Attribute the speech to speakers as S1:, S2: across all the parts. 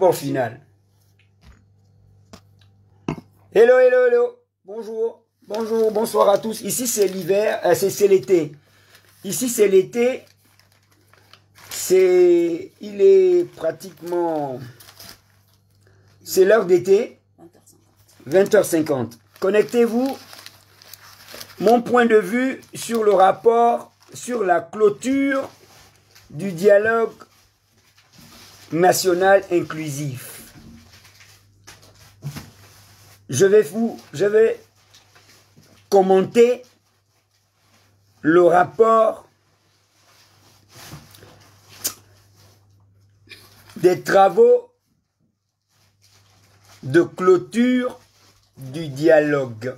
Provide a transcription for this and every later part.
S1: rapport final. Hello, hello, hello. Bonjour, bonjour, bonsoir à tous. Ici, c'est l'hiver, c'est l'été. Ici, c'est l'été. Il est pratiquement... C'est l'heure d'été. 20h50. Connectez-vous. Mon point de vue sur le rapport, sur la clôture du dialogue national inclusif. Je vais commenter le rapport des travaux de clôture du dialogue.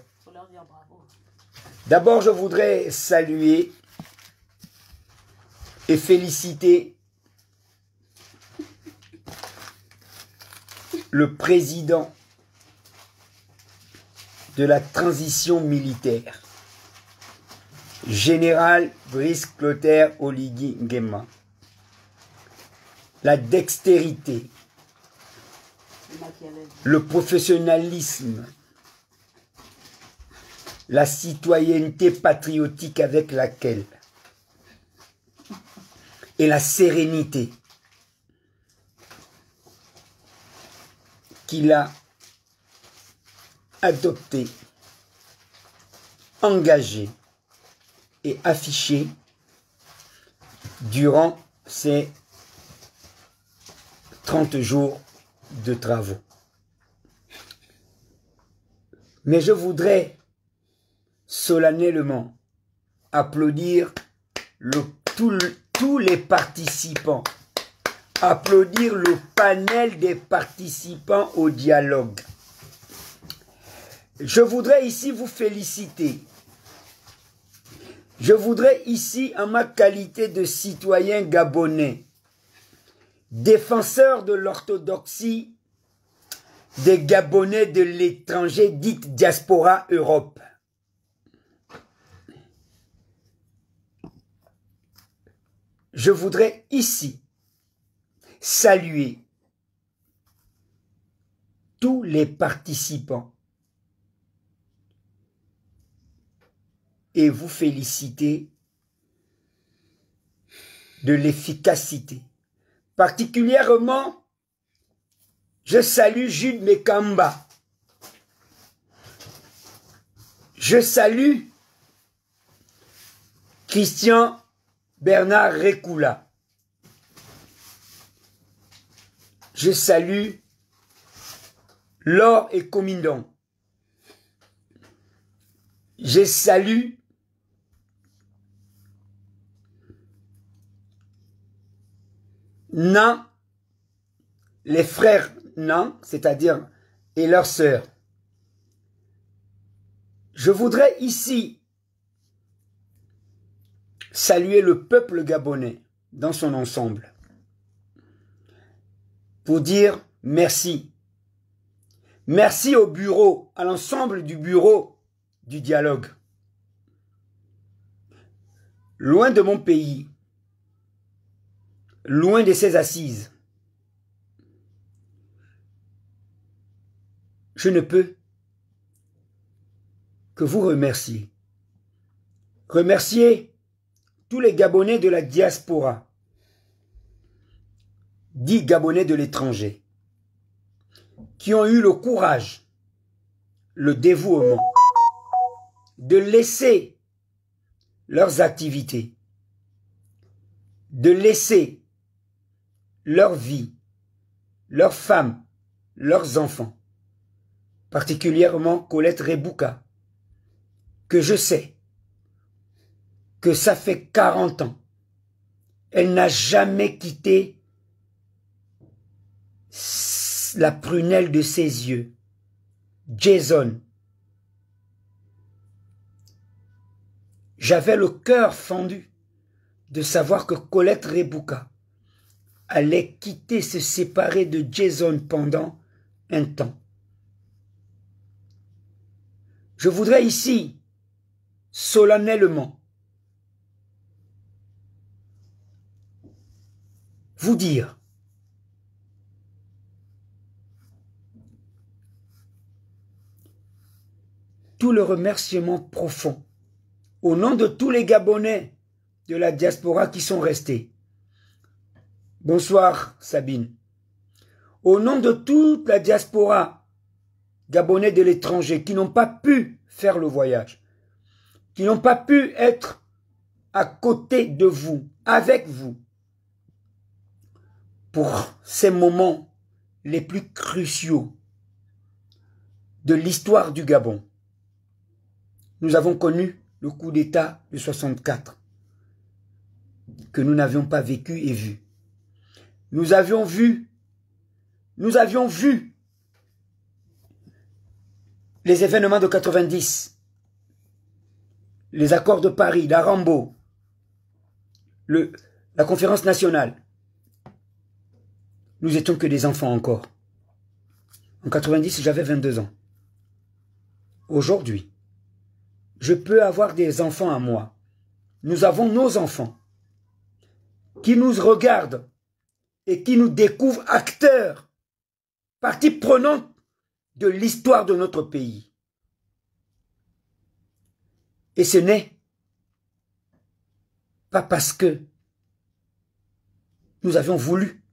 S1: D'abord, je voudrais saluer et féliciter le président de la transition militaire, général Brice Clotaire Oligui Nguema. La dextérité, le professionnalisme, la citoyenneté patriotique avec laquelle, et la sérénité qu'il a adopté, engagé et affiché durant ces 30 jours de travaux. Mais je voudrais solennellement applaudir tous les participants, applaudir le panel des participants au dialogue. Je voudrais ici vous féliciter. Je voudrais ici, en ma qualité de citoyen gabonais, défenseur de l'orthodoxie des Gabonais de l'étranger, dite diaspora Europe, je voudrais ici saluer tous les participants et vous féliciter de l'efficacité. Particulièrement, je salue Jude Mekamba. Je salue Christian Bernard Rekula. Je salue Laure et Comindon. Je salue Nan, les frères Nan, c'est-à-dire, et leurs sœurs. Je voudrais ici saluer le peuple gabonais dans son ensemble pour dire merci. Merci au bureau, à l'ensemble du bureau du dialogue. Loin de mon pays, loin de ses assises, je ne peux que vous remercier. Remercier tous les Gabonais de la diaspora, dits Gabonais de l'étranger, qui ont eu le courage, le dévouement de laisser leurs activités, de laisser leur vie, leurs femmes, leurs enfants, particulièrement Colette Rebouka, que je sais que ça fait 40 ans, elle n'a jamais quitté la prunelle de ses yeux. Jason, j'avais le cœur fendu de savoir que Colette Rebouka allait quitter, se séparer de Jason pendant un temps. Je voudrais ici, solennellement, vous dire tout le remerciement profond au nom de tous les Gabonais de la diaspora qui sont restés. Bonsoir Sabine. Au nom de toute la diaspora Gabonais de l'étranger qui n'ont pas pu faire le voyage, qui n'ont pas pu être à côté de vous, avec vous, pour ces moments les plus cruciaux de l'histoire du Gabon. Nous avons connu le coup d'État de 64, que nous n'avions pas vécu et vu. Nous avions vu les événements de 90, les accords de Paris, la Rambo, la conférence nationale. Nous étions que des enfants encore. En 90, j'avais 22 ans. Aujourd'hui, je peux avoir des enfants à moi. Nous avons nos enfants qui nous regardent et qui nous découvrent acteurs, partie prenante de l'histoire de notre pays. Et ce n'est pas parce que nous avions voulu,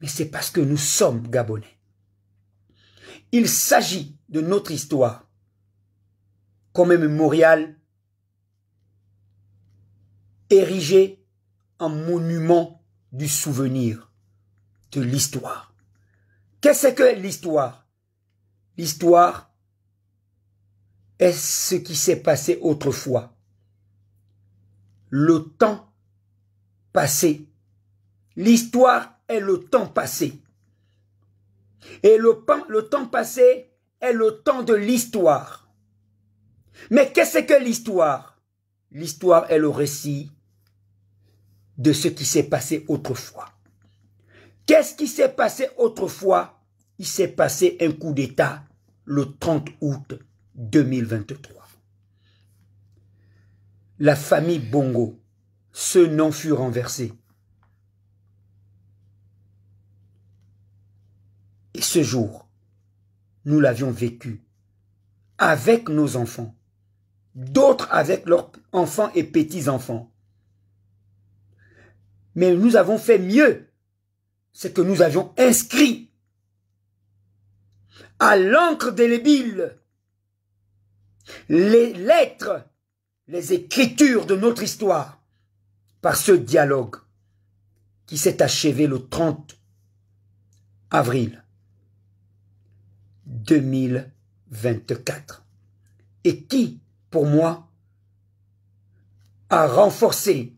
S1: mais c'est parce que nous sommes Gabonais. Il s'agit de notre histoire comme un mémorial érigé en monument du souvenir de l'histoire. Qu'est-ce que l'histoire? L'histoire est ce qui s'est passé autrefois. Le temps passé. L'histoire est le temps passé. Et le temps passé est le temps de l'histoire. Mais qu'est-ce que l'histoire? L'histoire est le récit de ce qui s'est passé autrefois. Qu'est-ce qui s'est passé autrefois? Il s'est passé un coup d'État le 30 août 2023. La famille Bongo, ce nom fut renversé. Et ce jour, nous l'avions vécu avec nos enfants, d'autres avec leurs enfants et petits-enfants. Mais nous avons fait mieux, c'est que nous avions inscrit à l'encre indélébile les lettres, les écritures de notre histoire par ce dialogue qui s'est achevé le 30 avril 2024 et qui, pour moi, a renforcé,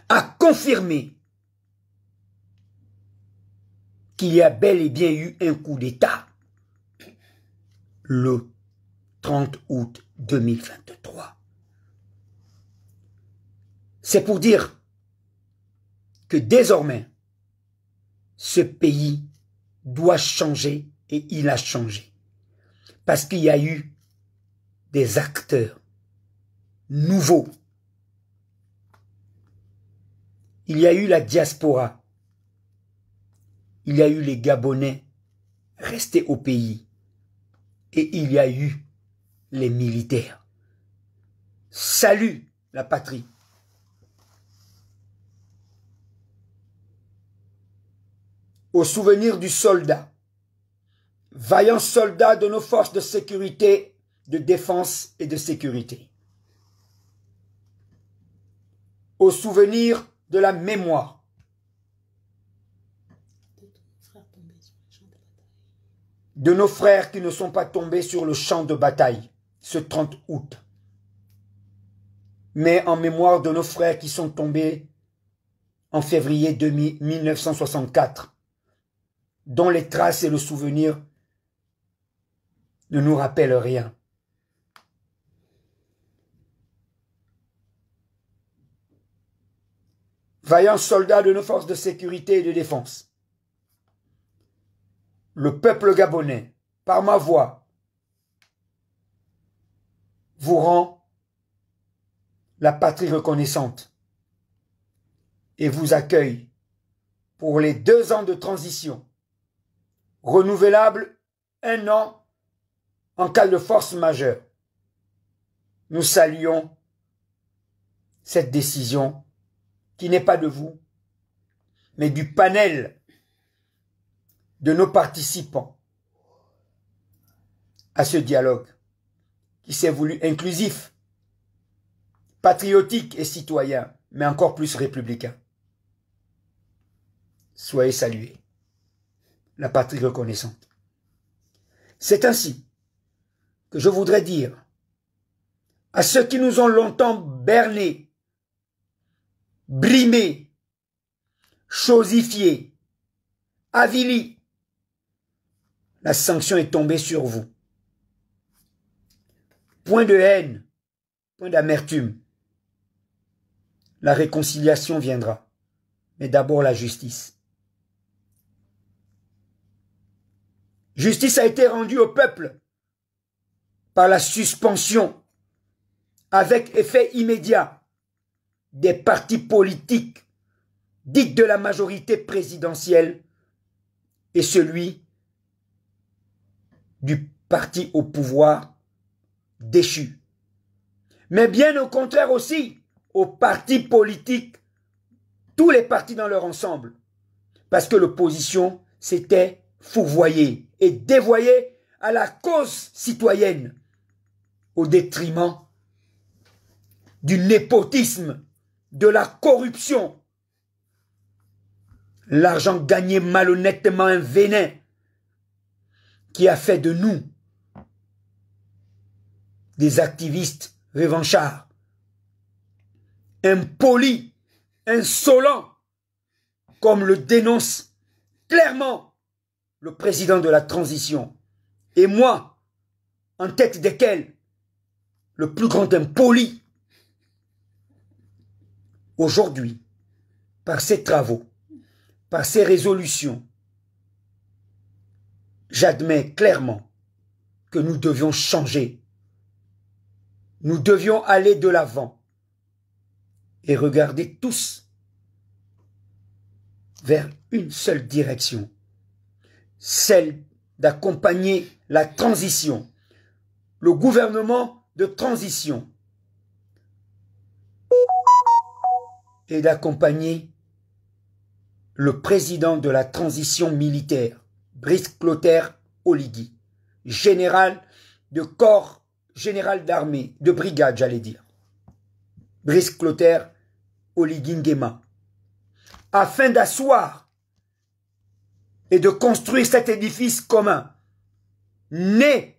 S1: a confirmé qu'il y a bel et bien eu un coup d'État le 30 août 2023. C'est pour dire que désormais, ce pays doit changer et il a changé. Parce qu'il y a eu des acteurs nouveaux. Il y a eu la diaspora. Il y a eu les Gabonais restés au pays. Et il y a eu les militaires. Salut la patrie. Au souvenir du soldat, vaillant soldat de nos forces de sécurité, de défense et de sécurité. Au souvenir de la mémoire de nos frères qui ne sont pas tombés sur le champ de bataille ce 30 août, mais en mémoire de nos frères qui sont tombés en février 1964, dont les traces et le souvenir ne nous rappellent rien. Vaillants soldats de nos forces de sécurité et de défense, le peuple gabonais, par ma voix, vous rend la patrie reconnaissante et vous accueille pour les 2 ans de transition, renouvelable 1 an en cas de force majeure. Nous saluons cette décision qui n'est pas de vous, mais du panel de nos participants à ce dialogue qui s'est voulu inclusif, patriotique et citoyen, mais encore plus républicain. Soyez salués, la patrie reconnaissante. C'est ainsi que je voudrais dire à ceux qui nous ont longtemps bernés, brimés, chosifiés, avilis, la sanction est tombée sur vous. Point de haine, point d'amertume. La réconciliation viendra, mais d'abord la justice. Justice a été rendue au peuple par la suspension avec effet immédiat des partis politiques dites de la majorité présidentielle et celui du parti au pouvoir déchu. Mais bien au contraire aussi aux partis politiques, tous les partis dans leur ensemble, parce que l'opposition s'était fourvoyée et dévoyée à la cause citoyenne au détriment du népotisme, de la corruption. L'argent gagné malhonnêtement, un venin qui a fait de nous des activistes revanchards, impolis, insolents, comme le dénonce clairement le président de la transition, et moi, en tête desquels, le plus grand impoli. Aujourd'hui, par ces travaux, par ces résolutions, j'admets clairement que nous devions changer. Nous devions aller de l'avant et regarder tous vers une seule direction, celle d'accompagner la transition, le gouvernement de transition, et d'accompagner le président de la transition militaire, Brice Clotaire Oligui, général de corps, général d'armée, de brigade, j'allais dire. Brice Clotaire Oligui Nguema, afin d'asseoir et de construire cet édifice commun, né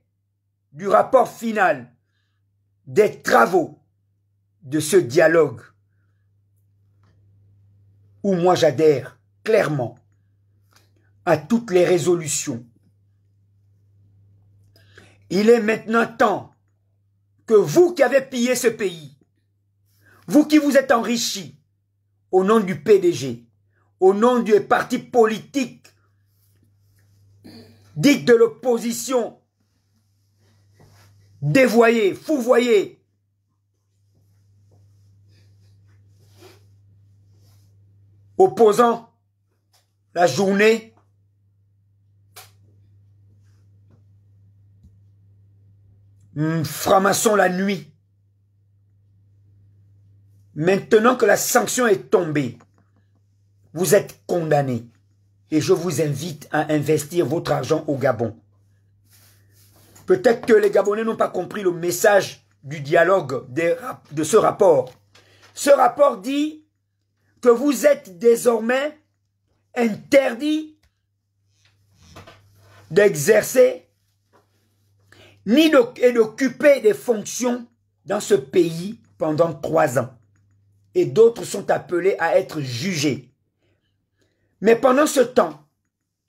S1: du rapport final des travaux de ce dialogue, où moi j'adhère clairement à toutes les résolutions. Il est maintenant temps que vous qui avez pillé ce pays, vous qui vous êtes enrichis au nom du PDG, au nom des partis politiques dites de l'opposition, dévoyés, fourvoyés, opposant la journée franc-maçon la nuit. Maintenant que la sanction est tombée, vous êtes condamnés et je vous invite à investir votre argent au Gabon. Peut-être que les Gabonais n'ont pas compris le message du dialogue de ce rapport. Ce rapport dit que vous êtes désormais interdit d'exercer ni d'occuper des fonctions dans ce pays pendant 3 ans. Et d'autres sont appelés à être jugés. Mais pendant ce temps,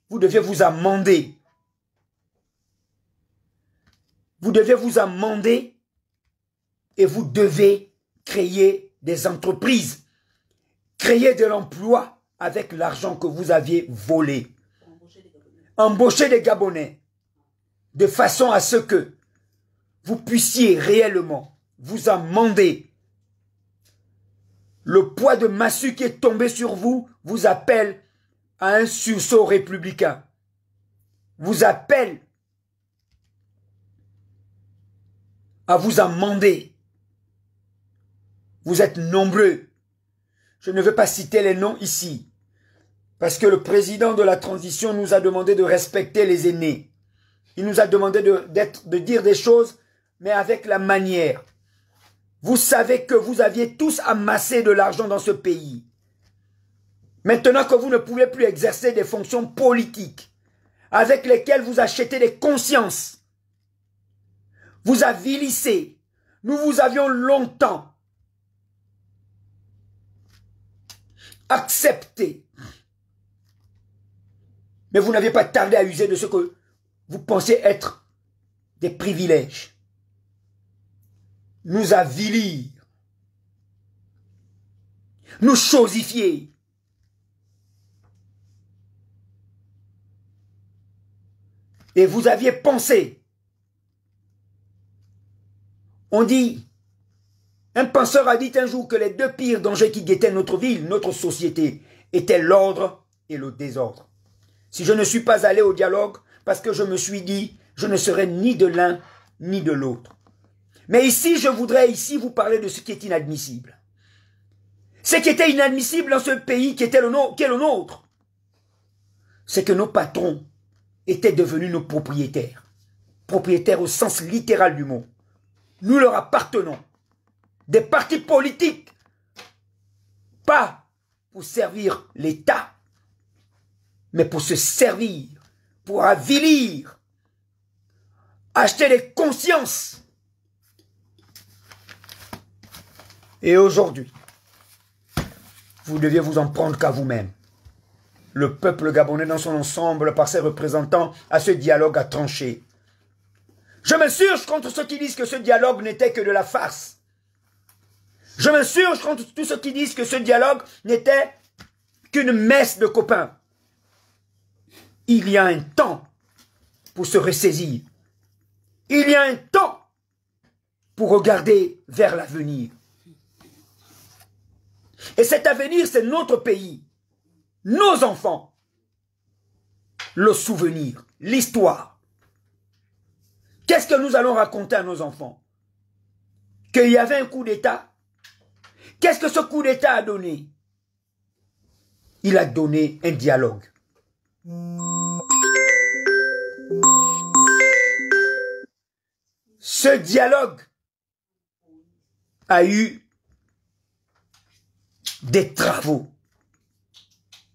S1: vous devez vous amender. Vous devez vous amender et vous devez créer des entreprises. Créer de l'emploi avec l'argent que vous aviez volé. Embaucher des Gabonais de façon à ce que vous puissiez réellement vous amender. Le poids de massue qui est tombé sur vous vous appelle à un sursaut républicain. Vous appelle à vous amender. Vous êtes nombreux. Je ne veux pas citer les noms ici, parce que le président de la transition nous a demandé de respecter les aînés. Il nous a demandé de dire des choses, mais avec la manière. Vous savez que vous aviez tous amassé de l'argent dans ce pays. Maintenant que vous ne pouvez plus exercer des fonctions politiques avec lesquelles vous achetez des consciences, vous avilissez. Nous vous avions longtemps accepté. Mais vous n'avez pas tardé à user de ce que vous pensez être des privilèges. Nous avilir. Nous chosifier. Et vous aviez pensé. On dit, un penseur a dit un jour que les deux pires dangers qui guettaient notre ville, notre société, étaient l'ordre et le désordre. Si je ne suis pas allé au dialogue, parce que je me suis dit, je ne serai ni de l'un ni de l'autre. Mais ici, je voudrais vous parler de ce qui est inadmissible. Ce qui était inadmissible dans ce pays qui est le nôtre, c'est que nos patrons étaient devenus nos propriétaires. Propriétaires au sens littéral du mot. Nous leur appartenons. Des partis politiques. Pas pour servir l'État, mais pour se servir, pour avilir, acheter des consciences. Et aujourd'hui, vous deviez vous en prendre qu'à vous-même. Le peuple gabonais dans son ensemble, par ses représentants, à ce dialogue a tranché. Je m'insurge contre ceux qui disent que ce dialogue n'était que de la farce. Je m'insurge contre tous ceux qui disent que ce dialogue n'était qu'une messe de copains. Il y a un temps pour se ressaisir. Il y a un temps pour regarder vers l'avenir. Et cet avenir, c'est notre pays, nos enfants, le souvenir, l'histoire. Qu'est-ce que nous allons raconter à nos enfants? Qu'il y avait un coup d'État. Qu'est-ce que ce coup d'État a donné? Il a donné un dialogue. Ce dialogue a eu des travaux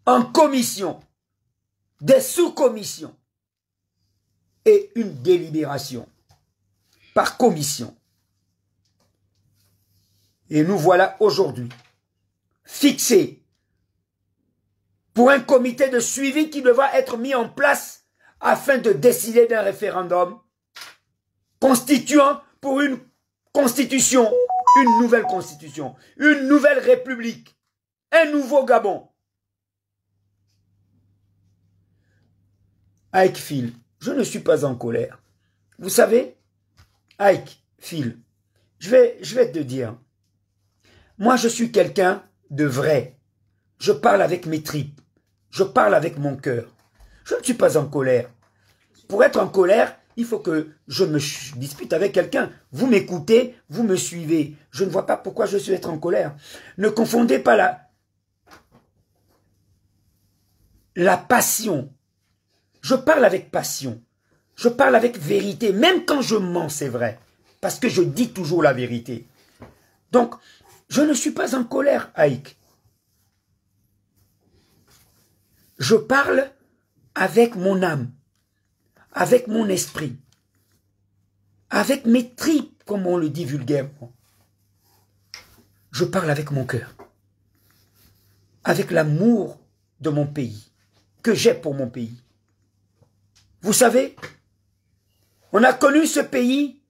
S1: en commission, des sous-commissions et une délibération par commission. Et nous voilà aujourd'hui fixés pour un comité de suivi qui devra être mis en place afin de décider d'un référendum constituant pour une constitution, une nouvelle constitution, une nouvelle république, un nouveau Gabon. Ike Phil, je ne suis pas en colère. Vous savez, Ike Phil, je vais te dire, moi je suis quelqu'un de vrai. Je parle avec mes tripes. Je parle avec mon cœur. Je ne suis pas en colère. Pour être en colère, il faut que je me dispute avec quelqu'un. Vous m'écoutez, vous me suivez. Je ne vois pas pourquoi je suis être en colère. Ne confondez pas la passion. Je parle avec passion. Je parle avec vérité. Même quand je mens, c'est vrai. Parce que je dis toujours la vérité. Donc, je ne suis pas en colère, Ike. Je parle avec mon âme, avec mon esprit, avec mes tripes, comme on le dit vulgairement. Je parle avec mon cœur, avec l'amour de mon pays, que j'ai pour mon pays. Vous savez, on a connu ce pays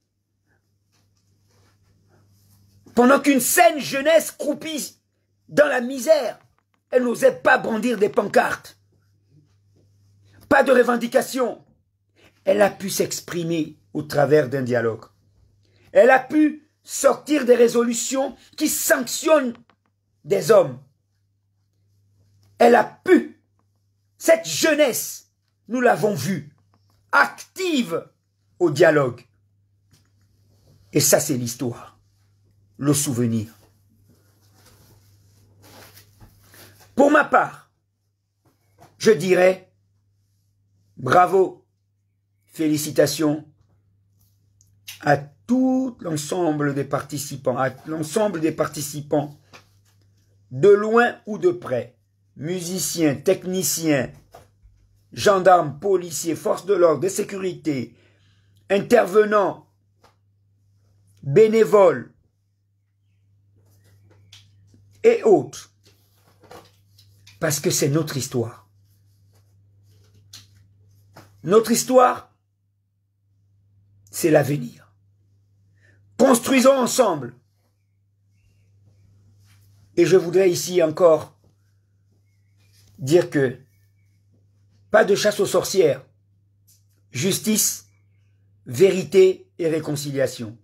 S1: pendant qu'une saine jeunesse croupie dans la misère. Elle n'osait pas brandir des pancartes. Pas de revendication. Elle a pu s'exprimer au travers d'un dialogue. Elle a pu sortir des résolutions qui sanctionnent des hommes. Elle a pu, cette jeunesse, nous l'avons vue, active au dialogue. Et ça, c'est l'histoire, le souvenir. Pour ma part, je dirais bravo, félicitations à tout l'ensemble des participants, de loin ou de près, musiciens, techniciens, gendarmes, policiers, forces de l'ordre, de sécurité, intervenants, bénévoles et autres. Parce que c'est notre histoire. Notre histoire, c'est l'avenir. Construisons ensemble. Et je voudrais ici encore dire que pas de chasse aux sorcières. Justice, vérité et réconciliation.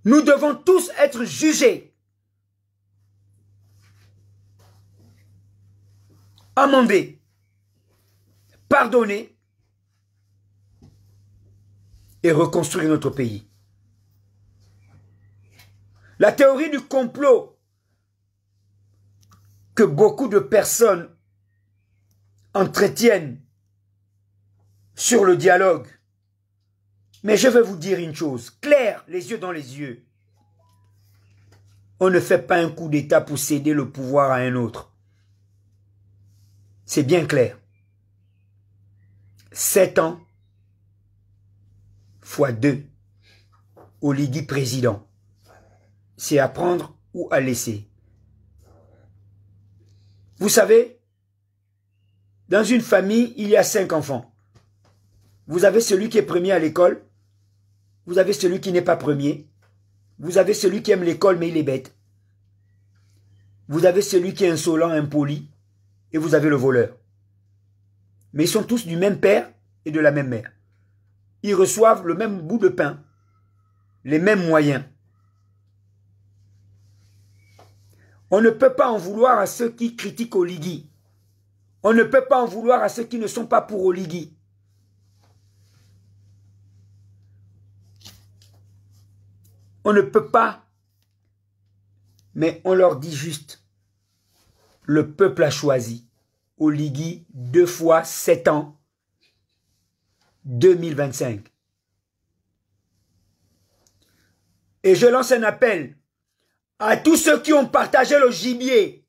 S1: Nous devons tous être jugés, amendés, pardonnés et reconstruire notre pays. La théorie du complot que beaucoup de personnes entretiennent sur le dialogue. Mais je vais vous dire une chose, claire, les yeux dans les yeux. On ne fait pas un coup d'État pour céder le pouvoir à un autre. C'est bien clair. 7 ans fois 2 au Ligui président. C'est à prendre ou à laisser. Vous savez, dans une famille, il y a 5 enfants. Vous avez celui qui est premier à l'école. Vous avez celui qui n'est pas premier. Vous avez celui qui aime l'école mais il est bête. Vous avez celui qui est insolent, impoli. Et vous avez le voleur. Mais ils sont tous du même père et de la même mère. Ils reçoivent le même bout de pain. Les mêmes moyens. On ne peut pas en vouloir à ceux qui critiquent Oligui. On ne peut pas en vouloir à ceux qui ne sont pas pour Oligui. On ne peut pas, mais on leur dit juste, le peuple a choisi Oligui 2 fois 7 ans, 2025. Et je lance un appel à tous ceux qui ont partagé le gibier,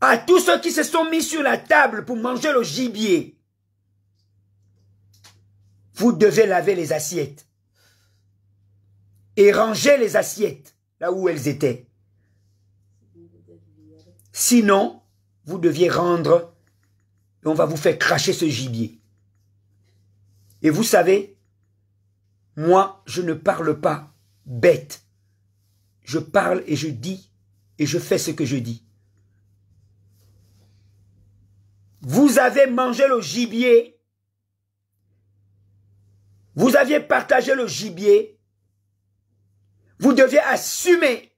S1: à tous ceux qui se sont mis sur la table pour manger le gibier. Vous devez laver les assiettes et ranger les assiettes là où elles étaient. Sinon, vous deviez rendre et on va vous faire cracher ce gibier. Et vous savez, moi, je ne parle pas bête. Je parle et je dis et je fais ce que je dis. Vous avez mangé le gibier. Vous aviez partagé le gibier. Vous deviez assumer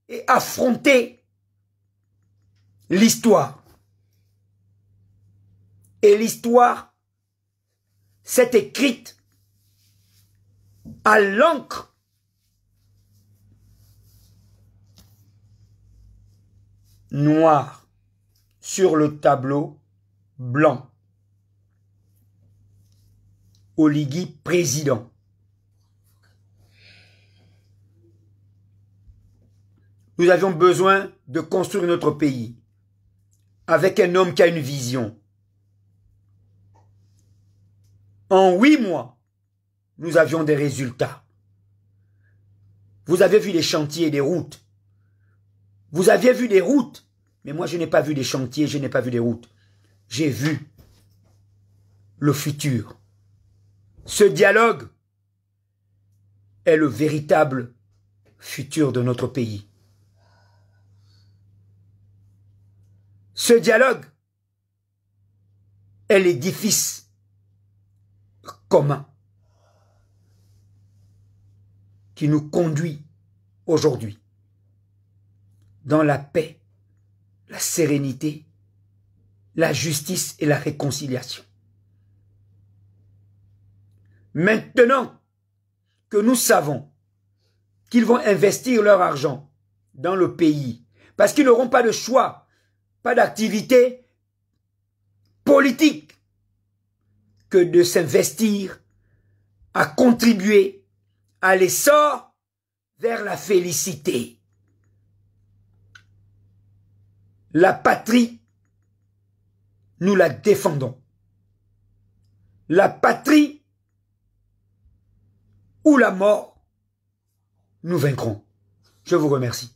S1: et affronter l'histoire. Et l'histoire s'est écrite à l'encre noire sur le tableau blanc. Oligui président. Nous avions besoin de construire notre pays avec un homme qui a une vision. En 8 mois, nous avions des résultats. Vous avez vu les chantiers et des routes. Vous aviez vu des routes, mais moi je n'ai pas vu des chantiers, je n'ai pas vu des routes. J'ai vu le futur. Ce dialogue est le véritable futur de notre pays. Ce dialogue est l'édifice commun qui nous conduit aujourd'hui dans la paix, la sérénité, la justice et la réconciliation. Maintenant que nous savons qu'ils vont investir leur argent dans le pays, parce qu'ils n'auront pas de choix, pas d'activité politique que de s'investir à contribuer à l'essor vers la félicité. La patrie, nous la défendons. La patrie ou la mort, nous vaincrons. Je vous remercie.